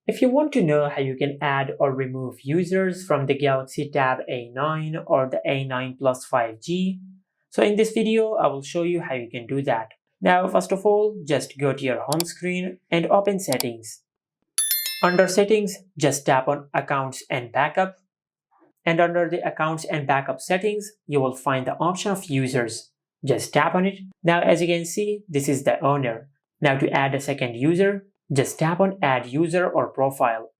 If you want to know how you can add or remove users from the Galaxy Tab A9 or the A9 Plus 5G, so in this video I will show you how you can do that. Now first of all, just go to your home screen and open Settings. Under Settings, just tap on Accounts and Backup. And under the Accounts and Backup settings, you will find the option of Users. Just tap on it. Now as you can see, this is the owner. Now to add a second user, just tap on Add User or Profile.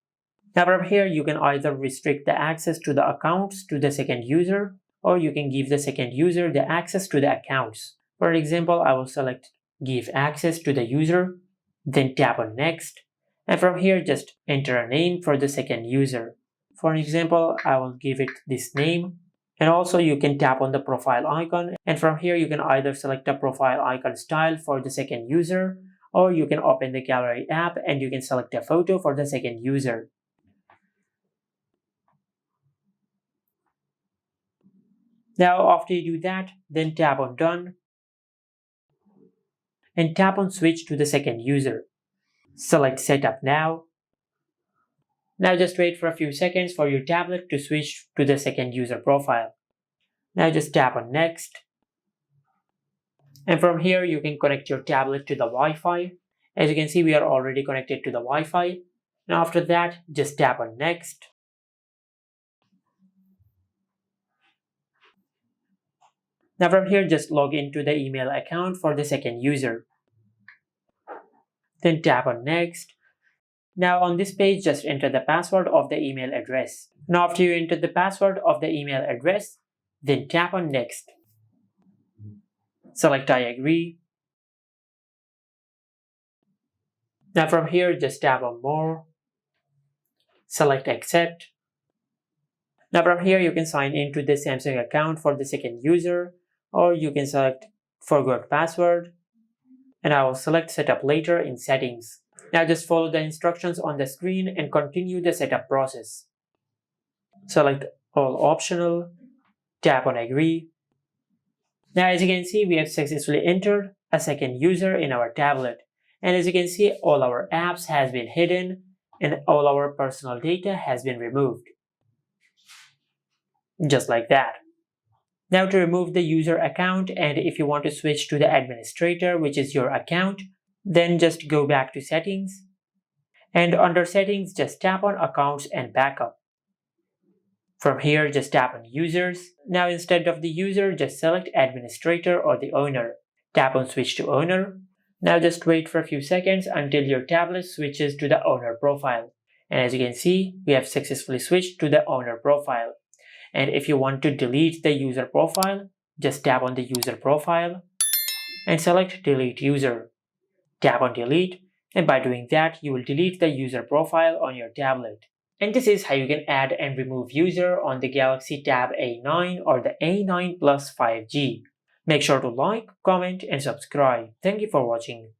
Now from here, you can either restrict the access to the accounts to the second user, or you can give the second user the access to the accounts. For example, I will select Give Access to the user, then tap on Next, and from here just enter a name for the second user. For example, I will give it this name, and also you can tap on the profile icon, and from here you can either select a profile icon style for the second user, or you can open the gallery app and you can select a photo for the second user. Now after you do that, then tap on Done and tap on Switch to the second user. Select Setup Now. Now just wait for a few seconds for your tablet to switch to the second user profile. Now just tap on Next. And from here you can connect your tablet to the Wi-Fi. As you can see, we are already connected to the Wi-Fi. Now after that, just tap on Next. Now from here, just log into the email account for the second user. Then tap on Next. Now on this page, just enter the password of the email address. Now after you enter the password of the email address, then tap on Next. Select I agree. Now from here, just tap on More. Select Accept. Now from here, you can sign into the Samsung account for the second user, or you can select Forgot Password. And I will select Setup Later in Settings. Now just follow the instructions on the screen and continue the setup process. Select All Optional. Tap on Agree. Now as you can see, we have successfully entered a second user in our tablet. And as you can see, all our apps has been hidden and all our personal data has been removed. Just like that. Now to remove the user account, and if you want to switch to the administrator, which is your account, then just go back to Settings. And under Settings, just tap on Accounts and Backup. From here, just tap on Users. Now instead of the user, just select Administrator or the owner. Tap on Switch to Owner. Now just wait for a few seconds until your tablet switches to the owner profile. And as you can see, we have successfully switched to the owner profile. And if you want to delete the user profile, just tap on the user profile and select Delete User. Tap on Delete, and by doing that, you will delete the user profile on your tablet. And this is how you can add and remove user on the Galaxy Tab A9 or the A9 Plus 5G. Make sure to like, comment, and subscribe. Thank you for watching.